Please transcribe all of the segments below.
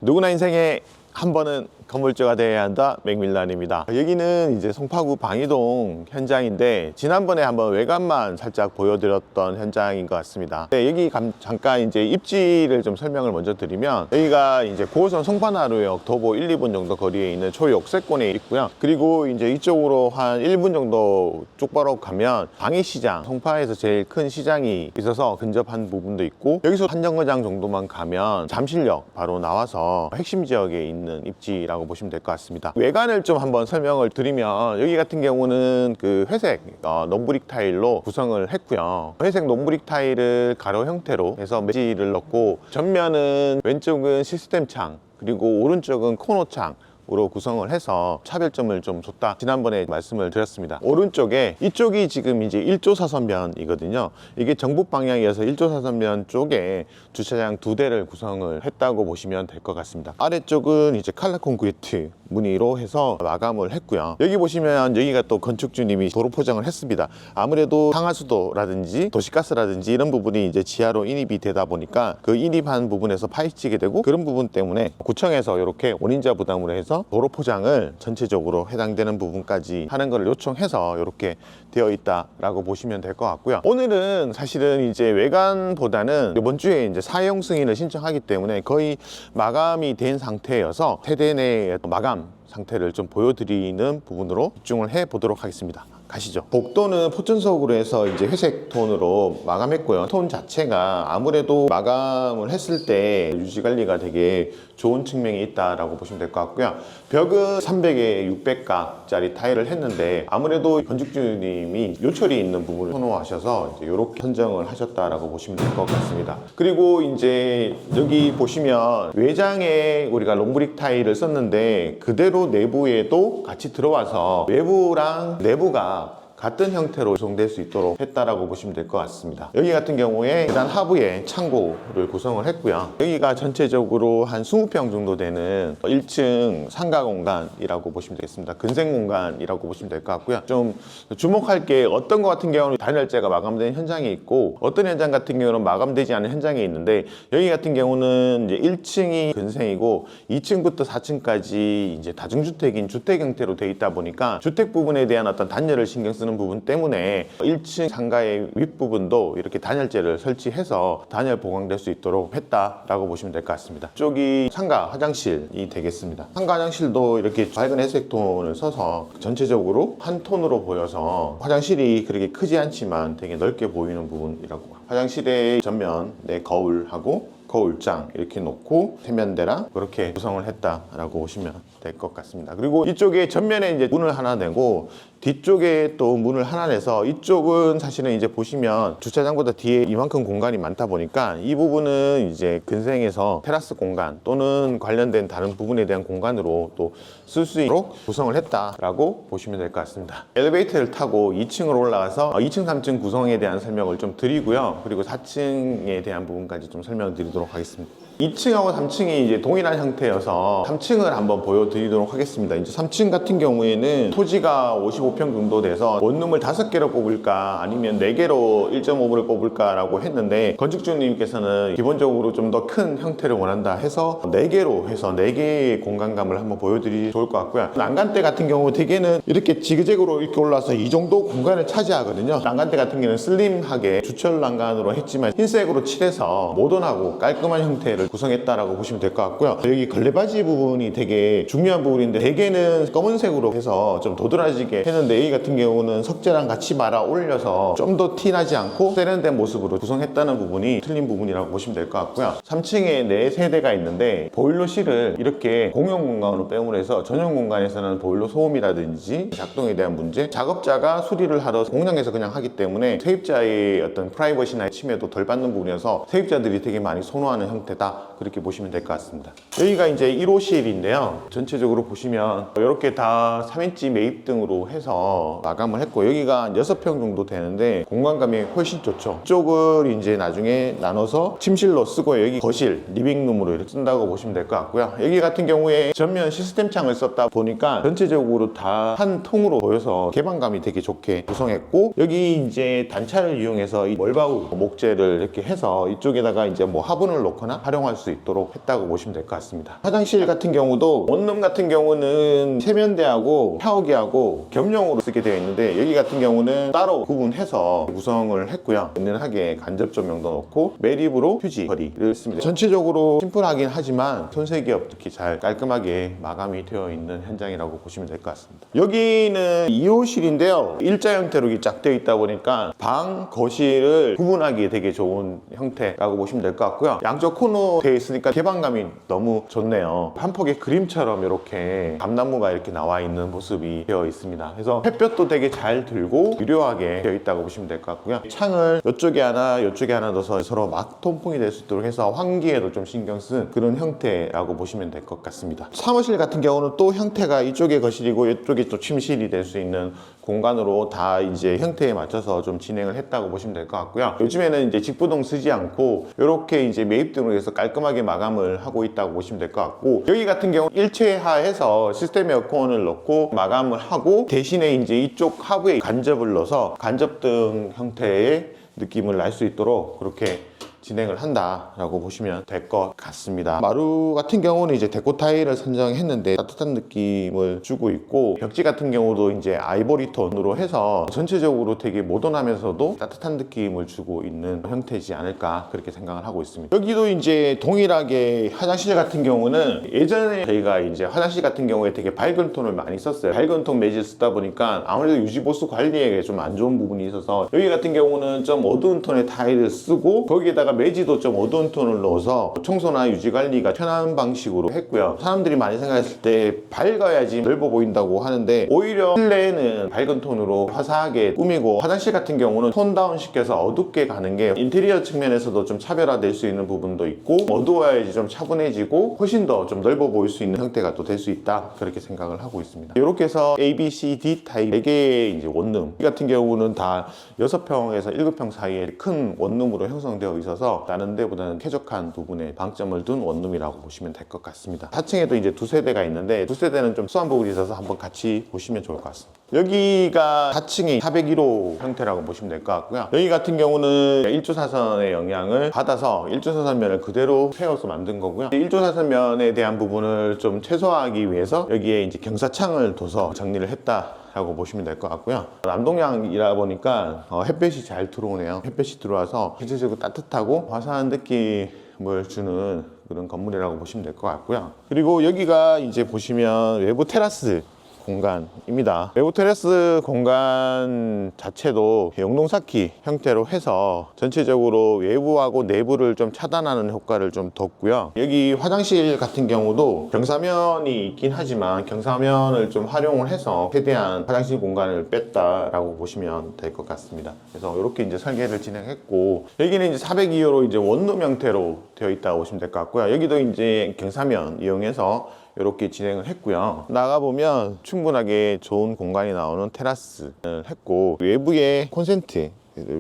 누구나 인생에 한 번은 건물주가 되어야 한다. 맥밀런입니다. 여기는 이제 송파구 방이동 현장인데 지난번에 한번 외관만 살짝 보여드렸던 현장인 것 같습니다. 네, 여기 잠깐 이제 입지를 좀 설명을 먼저 드리면 여기가 이제 9호선 송파나루역 도보 1, 2분 정도 거리에 있는 초역세권에 있고요. 그리고 이제 이쪽으로 한 1분 정도 쪽바로 가면 방위시장, 송파에서 제일 큰 시장이 있어서 근접한 부분도 있고 여기서 한 정거장 정도만 가면 잠실역 바로 나와서 핵심 지역에 있는 입지라고 보시면 될 것 같습니다. 외관을 좀 한번 설명을 드리면 여기 같은 경우는 그 회색 논브릭 타일로 구성을 했고요. 회색 논브릭 타일을 가로 형태로 해서 매지를 넣고 전면은 왼쪽은 시스템 창 그리고 오른쪽은 코너 창 으로 구성을 해서 차별점을 좀 줬다 지난번에 말씀을 드렸습니다. 오른쪽에 이쪽이 지금 이제 1조 사선면이거든요. 이게 정북 방향이어서 1조 사선면 쪽에 주차장 2대를 구성을 했다고 보시면 될 것 같습니다. 아래쪽은 이제 칼라 콘크리트 무늬로 해서 마감을 했고요. 여기 보시면 여기가 또 건축주님이 도로 포장을 했습니다. 아무래도 상하수도라든지 도시가스라든지 이런 부분이 이제 지하로 인입이 되다 보니까 그 인입한 부분에서 파헤치게 되고 그런 부분 때문에 구청에서 이렇게 원인자 부담으로 해서 도로 포장을 전체적으로 해당되는 부분까지 하는 것을 요청해서 이렇게 되어 있다라고 보시면 될 것 같고요. 오늘은 사실은 이제 외관보다는 이번 주에 이제 사용 승인을 신청하기 때문에 거의 마감이 된 상태여서 세대 내 마감 상태를 좀 보여드리는 부분으로 집중을 해 보도록 하겠습니다. 가시죠. 복도는 포천석으로 해서 이제 회색 톤으로 마감했고요. 톤 자체가 아무래도 마감을 했을 때 유지 관리가 되게 좋은 측면이 있다라고 보시면 될 것 같고요. 벽은 300에 600가짜리 타일을 했는데 아무래도 건축주님이 요철이 있는 부분을 선호하셔서 이제 이렇게 선정을 하셨다라고 보시면 될 것 같습니다. 그리고 이제 여기 보시면 외장에 우리가 롱브릭 타일을 썼는데 그대로 내부에도 같이 들어와서 외부랑 내부가 같은 형태로 구성될 수 있도록 했다라고 보시면 될 것 같습니다. 여기 같은 경우에 계단 하부에 창고를 구성을 했고요. 여기가 전체적으로 한 20평 정도 되는 1층 상가 공간이라고 보시면 되겠습니다. 근생 공간이라고 보시면 될 것 같고요. 좀 주목할 게 어떤 것 같은 경우는 단열재가 마감된 현장이 있고 어떤 현장 같은 경우는 마감되지 않은 현장이 있는데 여기 같은 경우는 이제 1층이 근생이고 2층부터 4층까지 이제 다중주택인 주택 형태로 되어 있다 보니까 주택 부분에 대한 어떤 단열을 신경 쓰는 부분 때문에 1층 상가의 윗부분도 이렇게 단열재를 설치해서 단열 보강될 수 있도록 했다라고 보시면 될 것 같습니다. 이쪽이 상가 화장실이 되겠습니다. 상가 화장실도 이렇게 밝은 회색 톤을 써서 전체적으로 한 톤으로 보여서 화장실이 그렇게 크지 않지만 되게 넓게 보이는 부분이라고. 화장실의 전면 내 거울하고 거울장 이렇게 놓고 세면대랑 그렇게 구성을 했다라고 보시면 될 것 같습니다. 그리고 이쪽에 전면에 이제 문을 하나 내고 뒤쪽에 또 문을 하나 내서 이쪽은 사실은 이제 보시면 주차장보다 뒤에 이만큼 공간이 많다 보니까 이 부분은 이제 근생에서 테라스 공간 또는 관련된 다른 부분에 대한 공간으로 또 쓸 수 있도록 구성을 했다라고 보시면 될 것 같습니다. 엘리베이터를 타고 2층으로 올라가서 2층, 3층 구성에 대한 설명을 좀 드리고요. 그리고 4층에 대한 부분까지 좀 설명을 드리도록 하겠습니다. 2층하고 3층이 이제 동일한 형태여서 3층을 한번 보여드리도록 하겠습니다. 이제 3층 같은 경우에는 토지가 55평 정도 돼서 원룸을 5개로 뽑을까 아니면 4개로 1.5분을 뽑을까라고 했는데 건축주님께서는 기본적으로 좀 더 큰 형태를 원한다 해서 4개로 해서 4개의 공간감을 한번 보여드리기 좋을 것 같고요. 난간대 같은 경우 대개는 이렇게 지그재그로 이렇게 올라서 이 정도 공간을 차지하거든요. 난간대 같은 경우는 슬림하게 주철 난간으로 했지만 흰색으로 칠해서 모던하고 깔끔한 형태를 구성했다라고 보시면 될 것 같고요. 여기 걸레바지 부분이 되게 중요한 부분인데 대개는 검은색으로 해서 좀 도드라지게 했는데 여기 같은 경우는 석재랑 같이 말아 올려서 좀 더 티나지 않고 세련된 모습으로 구성했다는 부분이 틀린 부분이라고 보시면 될 것 같고요. 3층에 4세대가 있는데 보일러실을 이렇게 공용 공간으로 빼므로 해서 전용 공간에서는 보일러 소음이라든지 작동에 대한 문제, 작업자가 수리를 하러 공장에서 그냥 하기 때문에 세입자의 어떤 프라이버시나 침해도 덜 받는 부분이어서 세입자들이 되게 많이 선호하는 형태다, 그렇게 보시면 될 것 같습니다. 여기가 이제 1호실인데요. 전체적으로 보시면 이렇게 다 3인치 매입 등으로 해서 마감을 했고 여기가 6평 정도 되는데 공간감이 훨씬 좋죠. 이쪽을 이제 나중에 나눠서 침실로 쓰고 여기 거실, 리빙룸으로 이렇게 쓴다고 보시면 될 것 같고요. 여기 같은 경우에 전면 시스템 창을 썼다 보니까 전체적으로 다 한 통으로 보여서 개방감이 되게 좋게 구성했고 여기 이제 단차를 이용해서 이 멀바우 목재를 이렇게 해서 이쪽에다가 이제 뭐 화분을 놓거나 활용할 사용할 수 있도록 했다고 보시면 될 것 같습니다. 화장실 같은 경우도 원룸 같은 경우는 세면대하고 샤워기하고 겸용으로 쓰게 되어 있는데, 여기 같은 경우는 따로 구분해서 구성을 했고요. 은은하게 간접 조명도 넣고 매립으로 휴지 거리를 씁니다. 전체적으로 심플하긴 하지만 손색이 없이 잘 깔끔하게 마감이 되어 있는 현장이라고 보시면 될 것 같습니다. 여기는 2호실인데요. 일자 형태로 쫙 되어 있다 보니까 방, 거실을 구분하기 되게 좋은 형태라고 보시면 될 것 같고요. 양쪽 코너 되어 있으니까 개방감이 너무 좋네요. 한 폭의 그림처럼 이렇게 감나무가 이렇게 나와 있는 모습이 되어 있습니다. 그래서 햇볕도 되게 잘 들고 유려하게 되어 있다고 보시면 될 것 같고요. 창을 이쪽에 하나 이쪽에 하나 넣어서 서로 막 통풍이 될 수 있도록 해서 환기에도 좀 신경 쓴 그런 형태라고 보시면 될 것 같습니다. 사무실 같은 경우는 또 형태가 이쪽에 거실이고 이쪽에 또 침실이 될 수 있는 공간으로 다 이제 형태에 맞춰서 좀 진행을 했다고 보시면 될 것 같고요. 요즘에는 이제 직부동 쓰지 않고 이렇게 이제 매입 등으로 해서 깔끔하게 마감을 하고 있다고 보시면 될 것 같고, 여기 같은 경우 일체화해서 시스템 에어컨을 넣고 마감을 하고, 대신에 이제 이쪽 하부에 간접을 넣어서 간접등 형태의 느낌을 날 수 있도록 그렇게 진행을 한다라고 보시면 될 것 같습니다. 마루 같은 경우는 이제 데코 타일을 선정했는데 따뜻한 느낌을 주고 있고, 벽지 같은 경우도 이제 아이보리 톤으로 해서 전체적으로 되게 모던하면서도 따뜻한 느낌을 주고 있는 형태이지 않을까 그렇게 생각을 하고 있습니다. 여기도 이제 동일하게 화장실 같은 경우는 예전에 저희가 이제 화장실 같은 경우에 되게 밝은 톤을 많이 썼어요. 밝은 톤 매질 쓰다 보니까 아무래도 유지보수 관리에 좀 안 좋은 부분이 있어서 여기 같은 경우는 좀 어두운 톤의 타일을 쓰고 거기에다가 매지도 좀 어두운 톤을 넣어서 청소나 유지 관리가 편한 방식으로 했고요. 사람들이 많이 생각했을 때 밝아야지 넓어 보인다고 하는데 오히려 실내에는 밝은 톤으로 화사하게 꾸미고, 화장실 같은 경우는 톤 다운 시켜서 어둡게 가는 게 인테리어 측면에서도 좀 차별화될 수 있는 부분도 있고, 어두워야지 좀 차분해지고 훨씬 더 좀 넓어 보일 수 있는 형태가 또 될 수 있다 그렇게 생각을 하고 있습니다. 이렇게 해서 A, B, C, D 타입 4개의 이제 원룸, 이 같은 경우는 다 6평에서 7평 사이에 큰 원룸으로 형성되어 있어서 다른 데보다는 쾌적한 부분에 방점을 둔 원룸이라고 보시면 될 것 같습니다. 4층에도 이제 2세대가 있는데 2세대는 좀 수한 부분이 있어서 한번 같이 보시면 좋을 것 같습니다. 여기가 4층이 401호 형태라고 보시면 될 것 같고요. 여기 같은 경우는 일조사선의 영향을 받아서 일조사선면을 그대로 세워서 만든 거고요. 일조사선면에 대한 부분을 좀 최소화하기 위해서 여기에 이제 경사창을 둬서 정리를 했다 라고 보시면 될 것 같고요. 남동향이라 보니까 햇볕이 잘 들어오네요. 햇볕이 들어와서 전체적으로 따뜻하고 화사한 느낌을 주는 그런 건물이라고 보시면 될 것 같고요. 그리고 여기가 이제 보시면 외부 테라스 공간입니다. 외부 테라스 공간 자체도 영동사키 형태로 해서 전체적으로 외부하고 내부를 좀 차단하는 효과를 좀 뒀고요. 여기 화장실 같은 경우도 경사면이 있긴 하지만 경사면을 좀 활용을 해서 최대한 화장실 공간을 뺐다라고 보시면 될 것 같습니다. 그래서 이렇게 이제 설계를 진행했고, 여기는 이제 402호로 이제 원룸 형태로 되어 있다고 보시면 될 것 같고요. 여기도 이제 경사면 이용해서 이렇게 진행을 했고요. 나가보면 충분하게 좋은 공간이 나오는 테라스를 했고, 외부에 콘센트를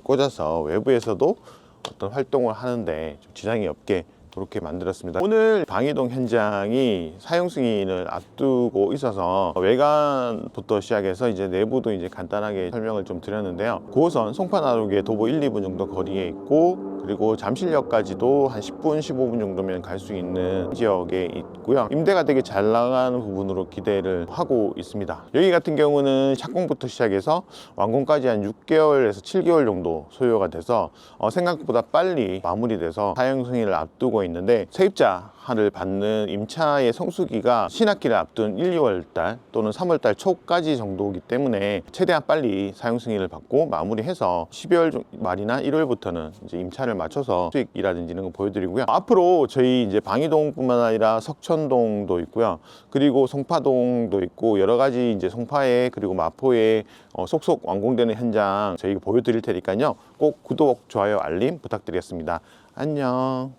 꽂아서 외부에서도 어떤 활동을 하는데 좀 지장이 없게 그렇게 만들었습니다. 오늘 방이동 현장이 사용 승인을 앞두고 있어서 외관부터 시작해서 이제 내부도 이제 간단하게 설명을 좀 드렸는데요. 9호선 송파나루에 도보 1, 2분 정도 거리에 있고, 그리고 잠실역까지도 한 10분, 15분 정도면 갈 수 있는 지역에 있고요. 임대가 되게 잘 나가는 부분으로 기대를 하고 있습니다. 여기 같은 경우는 착공부터 시작해서 완공까지 한 6개월에서 7개월 정도 소요가 돼서 생각보다 빨리 마무리돼서 사용 승인을 앞두고 있는데, 세입자를 받는 임차의 성수기가 신학기를 앞둔 1, 2월 달 또는 3월 달 초까지 정도이기 때문에 최대한 빨리 사용 승인을 받고 마무리해서 12월 말이나 1월부터는 이제 임차를 맞춰서 수익이라든지 이런 거 보여드리고요. 앞으로 저희 이제 방이동뿐만 아니라 석천동도 있고요. 그리고 송파동도 있고 여러 가지 이제 송파에 그리고 마포에 속속 완공되는 현장 저희가 보여드릴 테니까요. 꼭 구독, 좋아요, 알림 부탁드리겠습니다. 안녕.